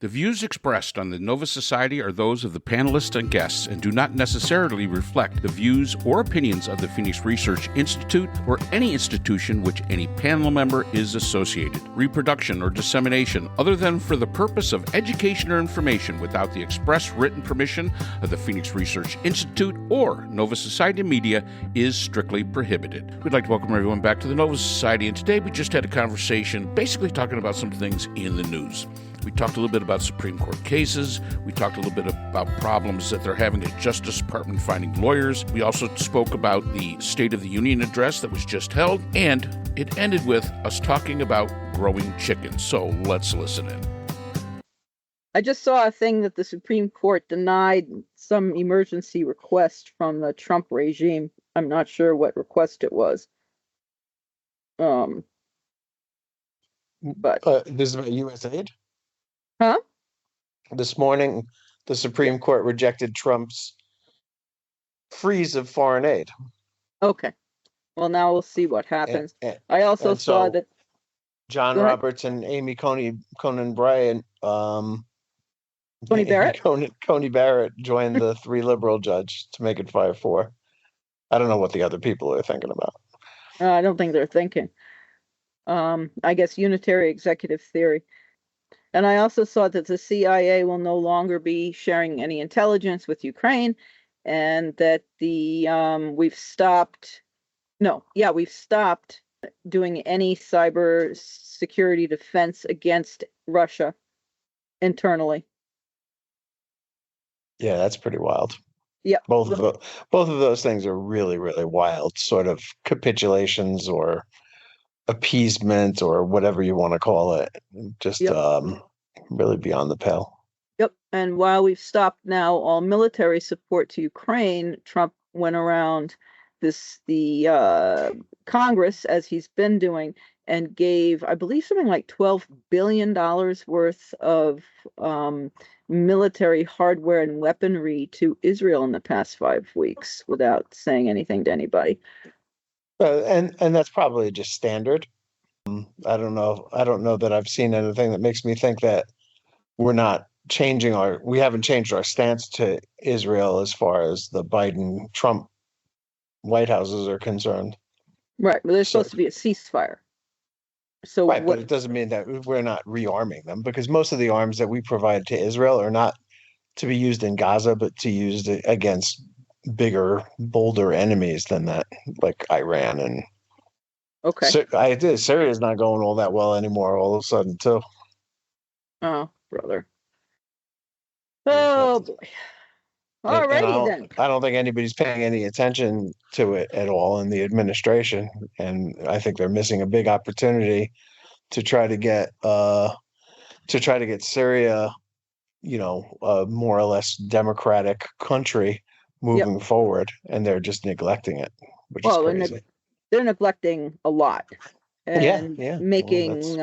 The views expressed on the Nova Society are those of the panelists and guests and do not necessarily reflect the views or opinions of the Phoenix Research Institute or any institution which any panel member is associated. Reproduction or dissemination other than for the purpose of education or information without the express written permission of the Phoenix Research Institute or Nova Society Media is strictly prohibited. We'd like to welcome everyone back to the Nova Society, and today we just had a conversation basically talking about some things in the news. We talked a little bit about Supreme Court cases. We talked a little bit about problems that they're having at Justice Department finding lawyers. We also spoke about the State of the Union address that was just held, and it ended with us talking about growing chickens. So let's listen in. I just saw a thing that the Supreme Court denied some emergency request from the Trump regime. I'm not sure what request it was. But this is about U.S. aid? Huh? This morning, the Supreme Court rejected Trump's freeze of foreign aid. Okay. Well, now we'll see what happens. I also saw that John Roberts and Amy Coney Barrett joined the three liberal judge to make it 5-4. I don't know what the other people are thinking about. I don't think they're thinking. I guess unitary executive theory. And I also saw that the CIA will no longer be sharing any intelligence with Ukraine, and that we've stopped doing any cyber security defense against Russia internally. Yeah, that's pretty wild. Yeah, both of those things are really, really wild, sort of capitulations or appeasement or whatever you want to call it. Just really beyond the pale. Yep. And while we've stopped now all military support to Ukraine, Trump went around the Congress, as he's been doing, and gave, I believe, something like $12 billion worth of military hardware and weaponry to Israel in the past 5 weeks without saying anything to anybody. And that's probably just standard. I don't know that I've seen anything that makes me think that we haven't changed our stance to Israel as far as the Biden-Trump White Houses are concerned. Right. Well, there's supposed to be a ceasefire. So right, but it doesn't mean that we're not rearming them, because most of the arms that we provide to Israel are not to be used in Gaza, but to use against bigger, bolder enemies than that, like Iran and. Okay. Syria's not going all that well anymore all of a sudden, too. Oh, brother. Oh, boy. Alrighty then. I don't think anybody's paying any attention to it at all in the administration, and I think they're missing a big opportunity to try to get Syria, a more or less democratic country moving forward, and they're just neglecting it, which is crazy. They're neglecting a lot and making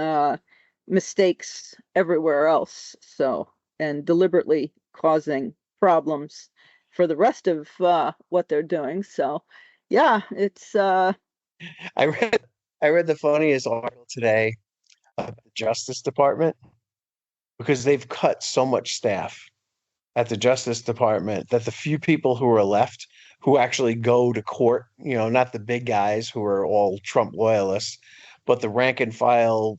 mistakes everywhere else. So, and deliberately causing problems for the rest of what they're doing. So, yeah, it's. I read the funniest article today about the Justice Department, because they've cut so much staff at the Justice Department that the few people who are left who actually go to court, not the big guys who are all Trump loyalists, but the rank and file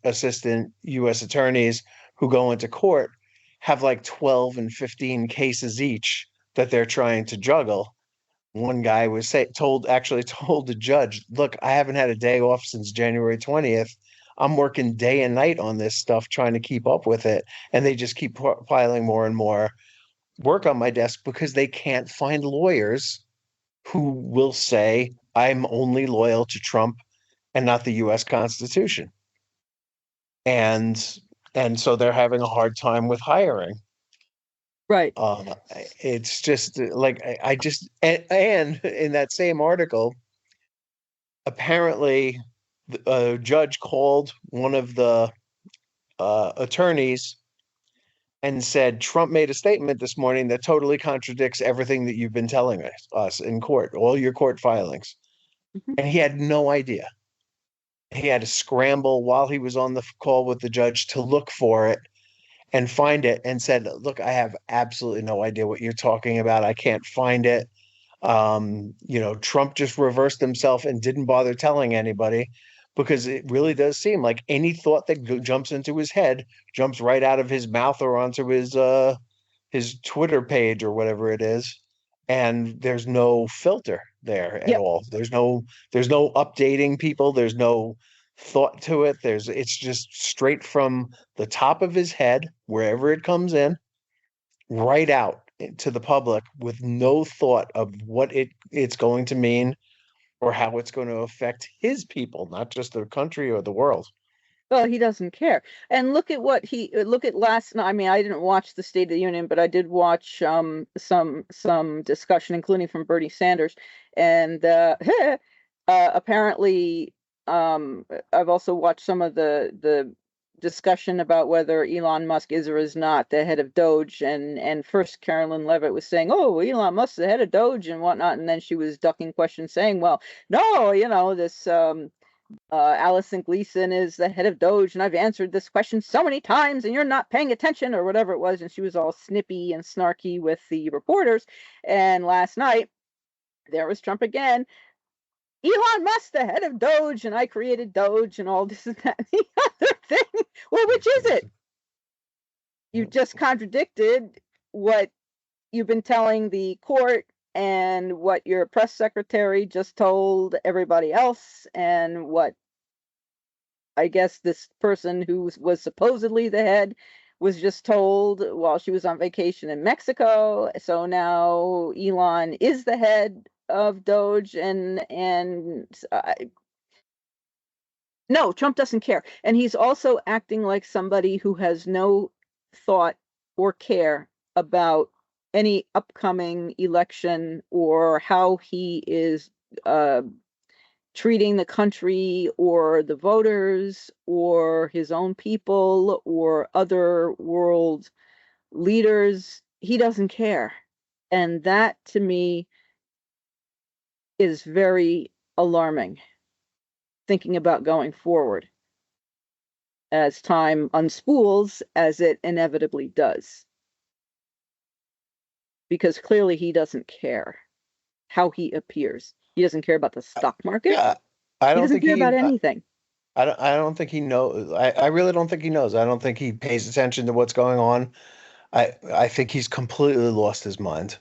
assistant U.S. attorneys who go into court have like 12 and 15 cases each that they're trying to juggle. One guy was told the judge, look, I haven't had a day off since January 20th. I'm working day and night on this stuff, trying to keep up with it. And they just keep piling more and more work on my desk because they can't find lawyers who will say, I'm only loyal to Trump and not the U.S. Constitution. And so they're having a hard time with hiring. Right. It's just like, and in that same article, apparently a judge called one of the attorneys and said, Trump made a statement this morning that totally contradicts everything that you've been telling us in court, all your court filings. Mm-hmm. And he had no idea. He had to scramble while he was on the call with the judge to look for it. and find it and said, look, I have absolutely no idea what you're talking about. I can't find it. Trump just reversed himself and didn't bother telling anybody, because it really does seem like any thought that jumps into his head jumps right out of his mouth or onto his Twitter page or whatever it is. And there's no filter there at Yep. all. There's no updating people. There's no thought to it. It's just straight from the top of his head, wherever it comes in, right out to the public with no thought of what it's going to mean or how it's going to affect his people, not just the country or the world. Well, he doesn't care. And look at last night. I mean, I didn't watch the State of the Union, but I did watch some discussion, including from Bernie Sanders. And apparently, I've also watched some of the discussion about whether Elon Musk is or is not the head of Doge. And first Carolyn Levitt was saying, "Oh, Elon Musk's the head of Doge and whatnot," and then she was ducking questions, saying, "Well, no, this." Allison Gleason is the head of Doge, and I've answered this question so many times, and you're not paying attention," or whatever it was. And she was all snippy and snarky with the reporters. And last night, there was Trump again. "Elon Musk, the head of Doge, and I created Doge," and all this and that and the other thing. Well, which is it? You just contradicted what you've been telling the court and what your press secretary just told everybody else, and what I guess this person who was supposedly the head was just told while she was on vacation in Mexico. So now Elon is the head of Doge, and no, Trump doesn't care. And he's also acting like somebody who has no thought or care about any upcoming election or how he is treating the country or the voters or his own people or other world leaders. He doesn't care. And that, to me, is very alarming, thinking about going forward as time unspools, as it inevitably does. Because clearly he doesn't care how he appears. He doesn't care about the stock market. Yeah, I He don't doesn't think care about anything. I don't think he knows. I really don't think he knows. I don't think he pays attention to what's going on. I think he's completely lost his mind.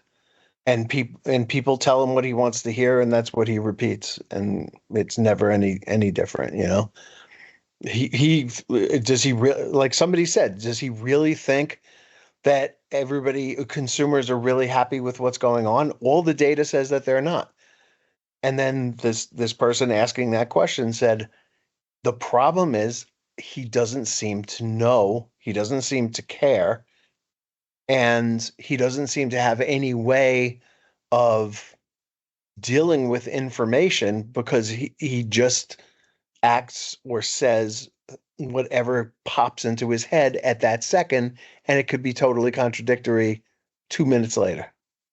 And people tell him what he wants to hear, and that's what he repeats, and it's never any different, you know. He does he really, like somebody said, does he really think that consumers are really happy with what's going on? All the data says that they're not. And then this person asking that question said, the problem is he doesn't seem to know, he doesn't seem to care, and he doesn't seem to have any way of dealing with information, because he just acts or says whatever pops into his head at that second, and it could be totally contradictory 2 minutes later.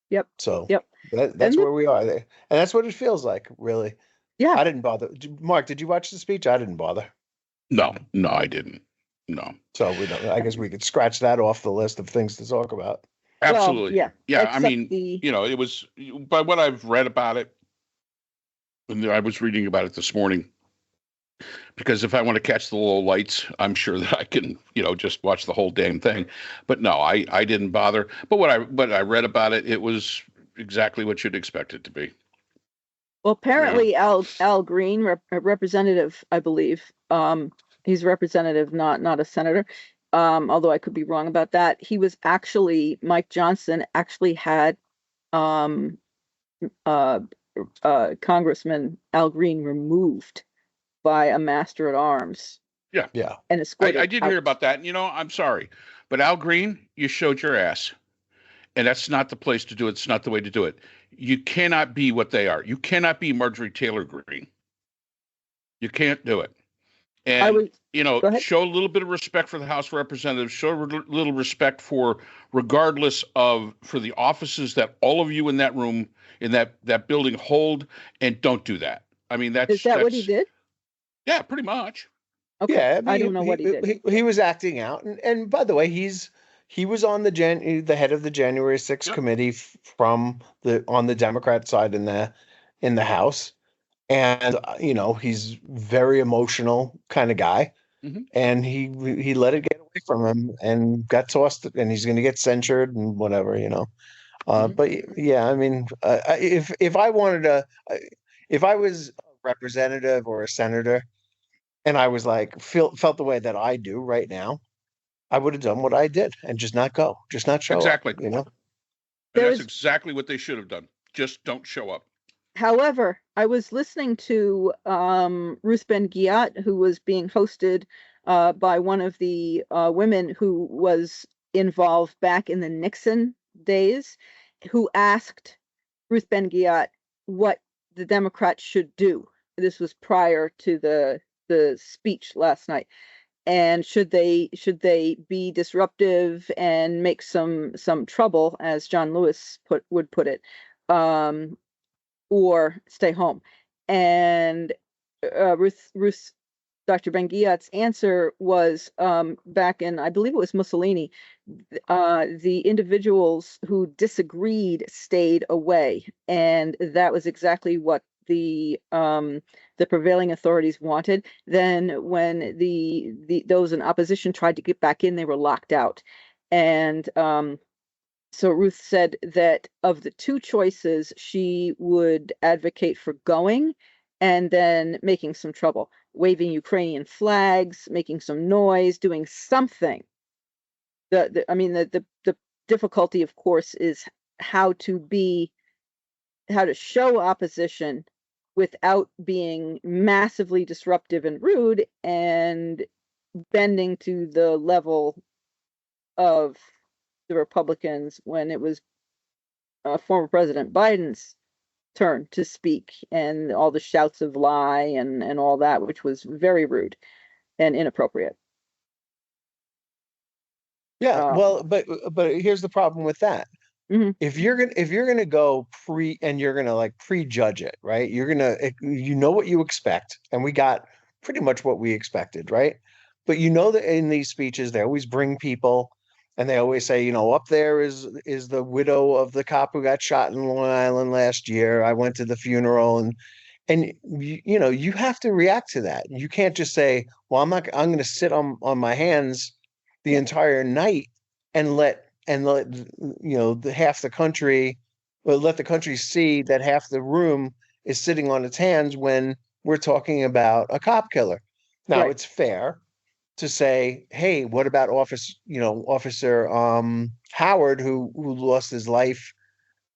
Yep. So Yep. that's where we are there. And that's what it feels like, really. Yeah. I didn't bother. Mark, did you watch the speech? I didn't bother. No, I didn't. No. So I guess we could scratch that off the list of things to talk about. Absolutely. Well, yeah. I mean, it was, by what I've read about it, and I was reading about it this morning, because if I want to catch the low lights, I'm sure that I can, just watch the whole damn thing. But no, I didn't bother. But what I read about it, it was exactly what you'd expect it to be. Well, apparently Al Green, representative, I believe, he's a representative, not a senator. Although I could be wrong about that. Mike Johnson actually had Congressman Al Green removed by a master at arms. Yeah. And escorted I did out. hear about that. And, I'm sorry, but Al Green, you showed your ass. And that's not the place to do it. It's not the way to do it. You cannot be what they are. You cannot be Marjorie Taylor Greene. You can't do it. And, show a little bit of respect for the House of Representatives. Show a little respect for the offices that all of you in that room, in that building hold, and don't do that. I mean, Is that what he did? Yeah, pretty much. Okay, Yeah, I I don't mean, know what he did. he was acting out, and by the way, he was on the head of the January 6th Yep. committee from the on the Democrat side in the House, and you know, he's very emotional kind of guy, Hmm. and he let it get away from him and got tossed, and he's going to get censured and whatever, you know. Hmm. But yeah, I mean, if I wanted to, if I was a representative or a senator and I was like felt the way that I do right now, I would have done what I did and just not go, just not show up, Exactly. you know? And There that's is, exactly what they should have done. Just don't show up. however, I was listening to Ruth Ben-Ghiat, who was being hosted by one of the women who was involved back in the Nixon days, who asked Ruth Ben-Ghiat what the Democrats should do. This was prior to the speech last night. And should they be disruptive and make some trouble, as John Lewis would put it, um, or stay home? And Ruth Dr. Ben-Ghiat's answer was, back in, I believe it was Mussolini, the individuals who disagreed stayed away, and that was exactly what the prevailing authorities wanted. Then, when the those in opposition tried to get back in, they were locked out. And so Ruth said that of the two choices, she would advocate for going and then making some trouble, waving Ukrainian flags, making some noise, doing something. I mean, the difficulty, of course, is how to be, how to show opposition without being massively disruptive and rude and bending to the level of the Republicans when it was former President Biden's turn to speak, and all the shouts of lie and all that, which was very rude and inappropriate. Yeah, Um, well, but here's the problem with that. mhm. If you're gonna go pre and you're gonna like prejudge it, right? You know what you expect, and we got pretty much what we expected, right? But you know that in these speeches they always bring people, and they always say, you know, up there is the widow of the cop who got shot in Long Island last year. I went to the funeral, and you know, you have to react to that. You can't just say, well, I'm going to sit on my hands the entire night and let you know the half the country, well, let the country see that half the room is sitting on its hands when we're talking about a cop killer. Now, Right, it's fair to say, hey, what about Officer Howard who lost his life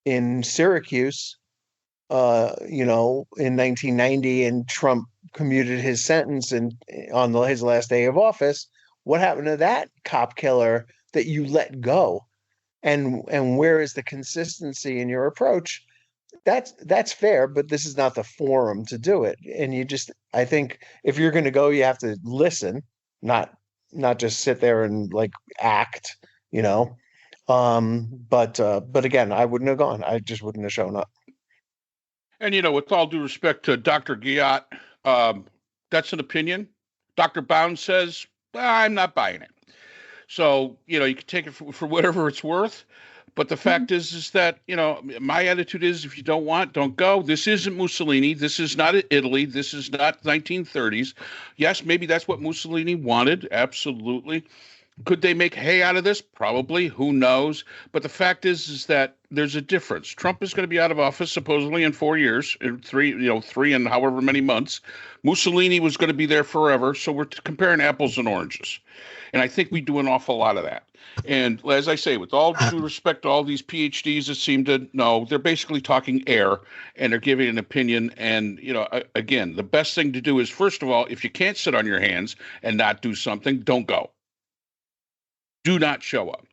in Syracuse, you know, in 1990, and Trump commuted his sentence and on his last day of office. What happened to that cop killer that you let go? And where is the consistency in your approach? That's fair, but this is not the forum to do it. And I think if you're going to go, you have to listen, not not just sit there and like act, you know. But again, I wouldn't have gone. I just wouldn't have shown up. And, with all due respect to Dr. Giat, um, that's an opinion. Dr. Bound says, I'm not buying it. So, you can take it for whatever it's worth. But the mhm, fact is that, my attitude is if you don't want, don't go. This isn't Mussolini. This is not Italy. This is not 1930s. Yes, maybe that's what Mussolini wanted. Absolutely. Could they make hay out of this? Probably. Who knows? But the fact is that there's a difference. Trump is going to be out of office supposedly in 4 years, in three and however many months. Mussolini was going to be there forever. So we're comparing apples and oranges. And I think we do an awful lot of that. And as I say, with all due respect to all these PhDs that seem to know, they're basically talking air and they're giving an opinion. And, again, the best thing to do is, first of all, if you can't sit on your hands and not do something, don't go. Do not show up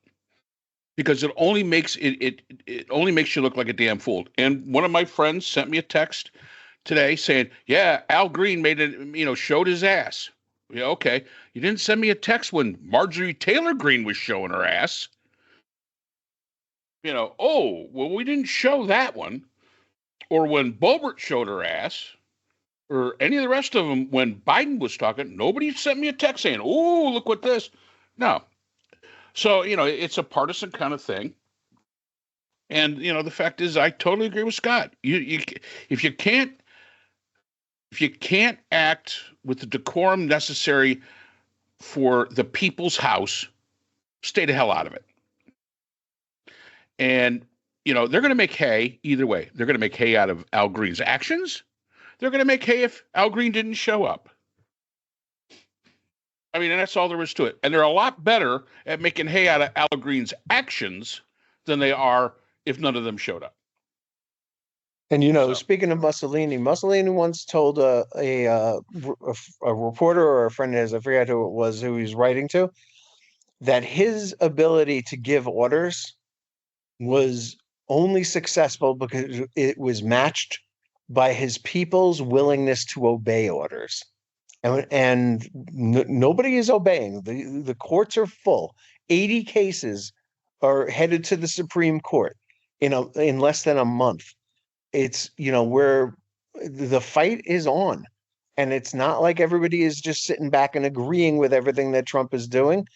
because it only makes you look like a damn fool. And one of my friends sent me a text today saying, "Yeah, Al Green made it, showed his ass." Yeah, okay. You didn't send me a text when Marjorie Taylor Greene was showing her ass. Oh, well, we didn't show that one. Or when Boebert showed her ass. or any of the rest of them, when Biden was talking, nobody sent me a text saying, "Oh, look what this." No. So, it's a partisan kind of thing. And, the fact is, I totally agree with Scott. If you can't act with the decorum necessary for the people's house, stay the hell out of it. And, they're going to make hay either way. They're going to make hay out of Al Green's actions. They're going to make hay if Al Green didn't show up. I mean, and that's all there is to it. And they're a lot better at making hay out of Al Green's actions than they are if none of them showed up. And speaking of Mussolini once told a reporter or a friend of his, I forget who it was, who he was writing to, that his ability to give orders was only successful because it was matched by his people's willingness to obey orders. And nobody is obeying. The courts are full. 80 cases are headed to the Supreme Court in less than a month. It's, where the fight is on. And it's not like everybody is just sitting back and agreeing with everything that Trump is doing.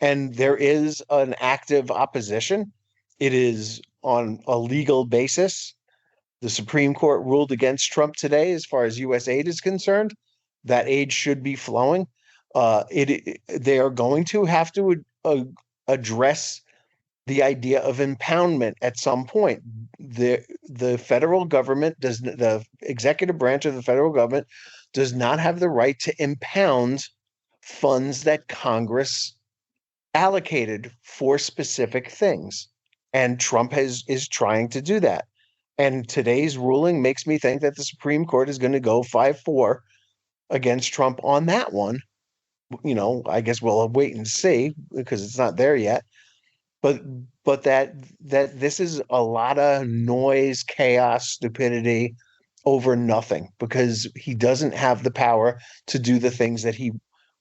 And there is an active opposition. It is on a legal basis. The Supreme Court ruled against Trump today as far as U.S. aid is concerned. That aid should be flowing. They are going to have to address the idea of impoundment at some point. The federal government the executive branch of the federal government does not have the right to impound funds that Congress allocated for specific things. And Trump is trying to do that. And today's ruling makes me think that the Supreme Court is going to go 5-4 against Trump on that one. I guess we'll wait and see because it's not there yet. But that this is a lot of noise, chaos, stupidity over nothing, because he doesn't have the power to do the things that he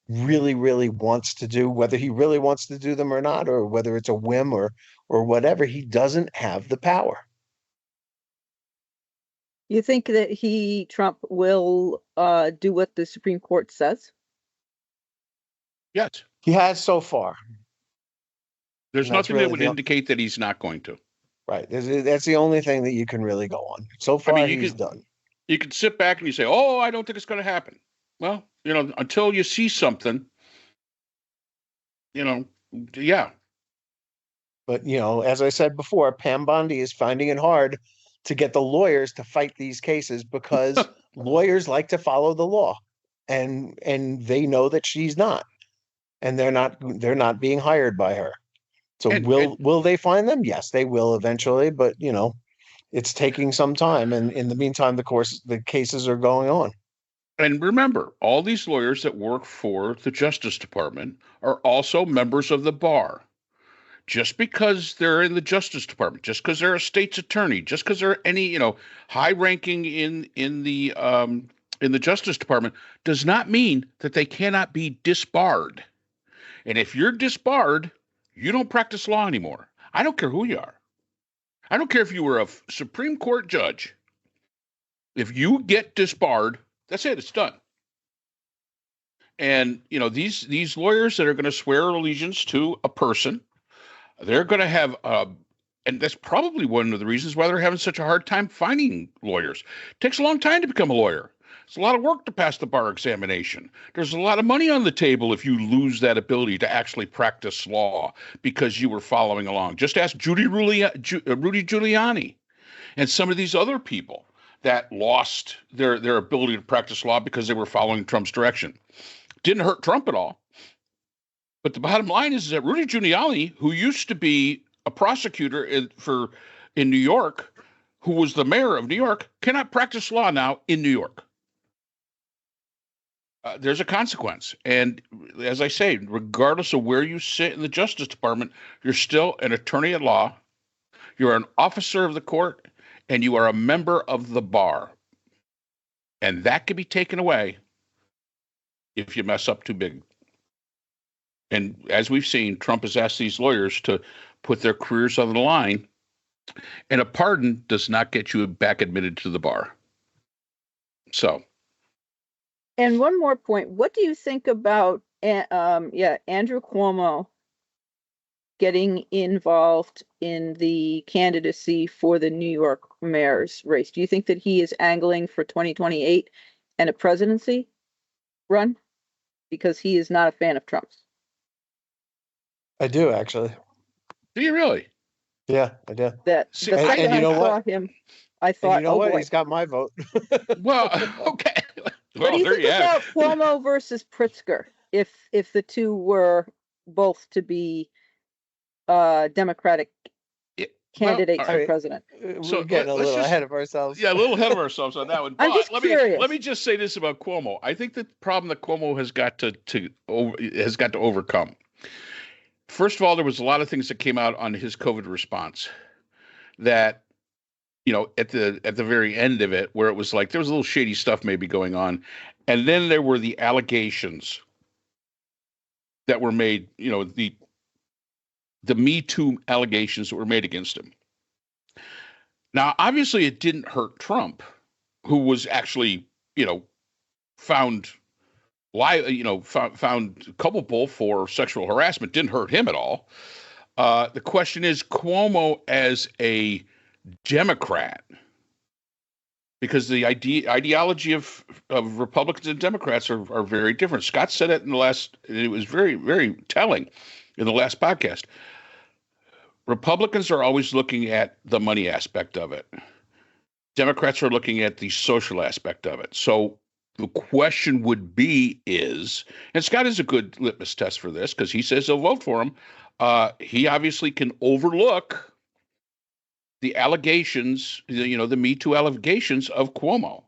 really, really wants to do, whether he really wants to do them or not, or whether it's a whim or whatever. He doesn't have the power. You think that Trump will do what the Supreme Court says? Yes. He has so far. There's nothing that would indicate that he's not going to. Right. That's the only thing that you can really go on. So far, he's done. You can sit back and you say, "Oh, I don't think it's going to happen." Well, until you see something, yeah. But, as I said before, Pam Bondi is finding it hard to get the lawyers to fight these cases because lawyers like to follow the law, and they know that she's not, and they're not being hired by her. So will they find them? Yes, they will eventually, but it's taking some time, and in the meantime, the cases are going on. And remember, all these lawyers that work for the Justice Department are also members of the bar. Just because they're in the Justice Department, just because they're a state's attorney, just because they're any high ranking in the Justice Department, does not mean that they cannot be disbarred. And if you're disbarred, you don't practice law anymore. I don't care who you are. I don't care if you were a Supreme Court judge. If you get disbarred, that's it. It's done. And these lawyers that are going to swear allegiance to a person, they're going to have, and that's probably one of the reasons why they're having such a hard time finding lawyers. It takes a long time to become a lawyer. It's a lot of work to pass the bar examination. There's a lot of money on the table if you lose that ability to actually practice law because you were following along. Just ask Rudy Giuliani and some of these other people that lost their ability to practice law because they were following Trump's direction. Didn't hurt Trump at all. But the bottom line is that Rudy Giuliani, who used to be a prosecutor in New York, who was the mayor of New York, cannot practice law now in New York. There's a consequence. And as I say, regardless of where you sit in the Justice Department, you're still an attorney at law. You're an officer of the court, and you are a member of the bar. And that can be taken away if you mess up too big. And as we've seen, Trump has asked these lawyers to put their careers on the line, and a pardon does not get you back admitted to the bar. So And one more point. What do you think about Andrew Cuomo getting involved in the candidacy for the New York mayor's race? Do you think that he is angling for 2028 and a presidency run? Because he is not a fan of Trump's. I do, actually. Do you really? Yeah, I do. The second you know I saw what? him, I And thought, you know oh what? boy. He's got my vote. Well, okay. What Well, do you there think you have about Cuomo versus Pritzker if the two were both to be Democratic it. candidates Well, for all right. president? We're So getting a let's little just- ahead of ourselves. Yeah, a little ahead of ourselves on that one. I'm But just curious. let me just say this about Cuomo. I think the problem that Cuomo has got to overcome. First of all, there was a lot of things that came out on his COVID response that, at the very end of it, where it was like there was a little shady stuff maybe going on, and then there were the allegations that were made. The Me Too allegations that were made against him. Now, obviously, it didn't hurt Trump, who was actually, found culpable for sexual harassment. Didn't hurt him at all. The question is Cuomo as a Democrat, because the ideology of Republicans and Democrats are very different. Scott said it it was very, very telling in the last podcast. Republicans are always looking at the money aspect of it. Democrats are looking at the social aspect of it. So the question would be and Scott is a good litmus test for this because he says he'll vote for him. He obviously can overlook the allegations, the Me Too allegations of Cuomo.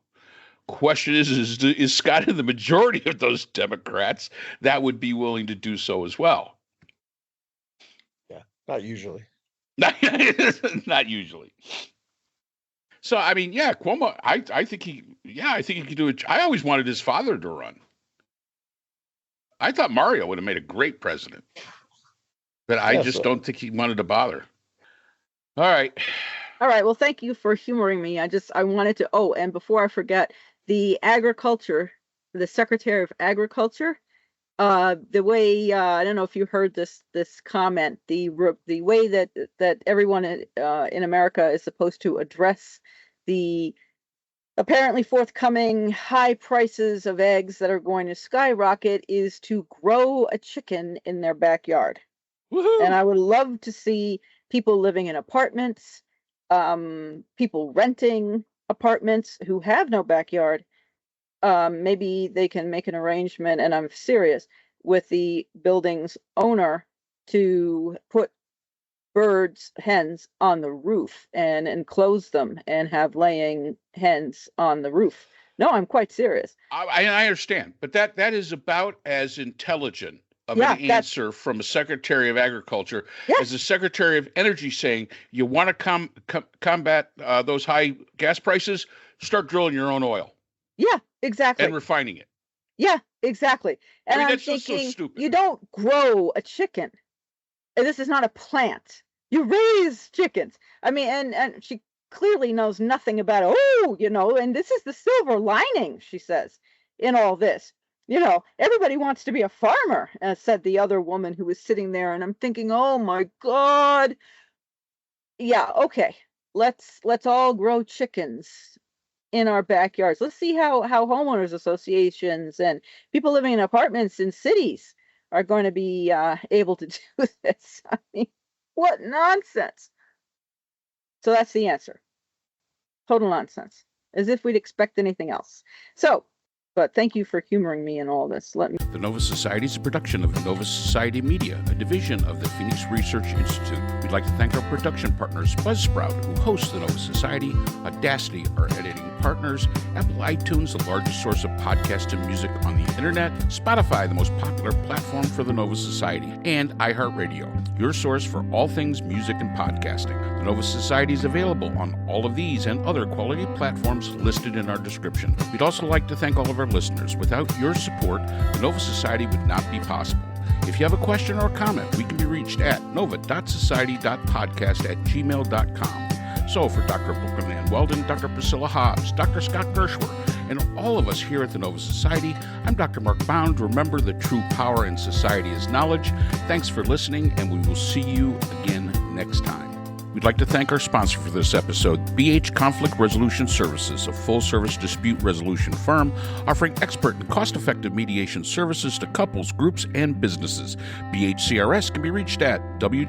Question is Scott in the majority of those Democrats that would be willing to do so as well? Not usually. Not usually. So, I mean, yeah, Cuomo, I think he could do it. I always wanted his father to run. I thought Mario would have made a great president, but I just don't think he wanted to bother. All right. Well, thank you for humoring me. I wanted to, and before I forget, the Secretary of Agriculture, the way, I don't know if you heard this comment, the way that everyone in America is supposed to address the apparently forthcoming high prices of eggs that are going to skyrocket is to grow a chicken in their backyard. Woohoo! And I would love to see people living in apartments, people renting apartments who have no backyard. Maybe they can make an arrangement, and I'm serious, with the building's owner to put hens on the roof and enclose them and have laying hens on the roof. No, I'm quite serious. I understand, but that is about as intelligent of an answer from a Secretary of Agriculture as a Secretary of Energy saying, you want to combat those high gas prices, start drilling your own oil. Yeah, exactly. And refining it. Yeah, exactly. And I'm that's thinking, just so stupid. You don't grow a chicken. This is not a plant. You raise chickens. I mean, and she clearly knows nothing about it. And this is the silver lining, she says, in all this. Everybody wants to be a farmer, said the other woman who was sitting there. And I'm thinking, oh my God. Yeah, okay. Let's all grow chickens in our backyards. Let's see how homeowners associations and people living in apartments in cities are going to be able to do this. I mean, what nonsense. So that's the answer. Total nonsense. As if we'd expect anything else. But thank you for humoring me in all this. The Nova Society is a production of Nova Society Media, a division of the Phoenix Research Institute. We'd like to thank our production partners, Buzzsprout, who hosts the Nova Society, Audacity, our editing partners, Apple iTunes, the largest source of podcasts and music on the internet, Spotify, the most popular platform for the Nova Society, and iHeartRadio, your source for all things music and podcasting. The Nova Society is available on all of these and other quality platforms listed in our description. We'd also like to thank all of our listeners. Without your support, the Nova Society would not be possible. If you have a question or a comment, we can be reached at nova.society.podcast@gmail.com. So for Dr. Brooklyn Ann Weldon, Dr. Priscilla Hobbs, Dr. Scott Gershwer, and all of us here at the Nova Society, I'm Dr. Mark Bound. Remember, the true power in society is knowledge. Thanks for listening, and we will see you again next time. We'd like to thank our sponsor for this episode, BH Conflict Resolution Services, a full-service dispute resolution firm offering expert and cost-effective mediation services to couples, groups, and businesses. BHCRS can be reached at www.bhcrs.com.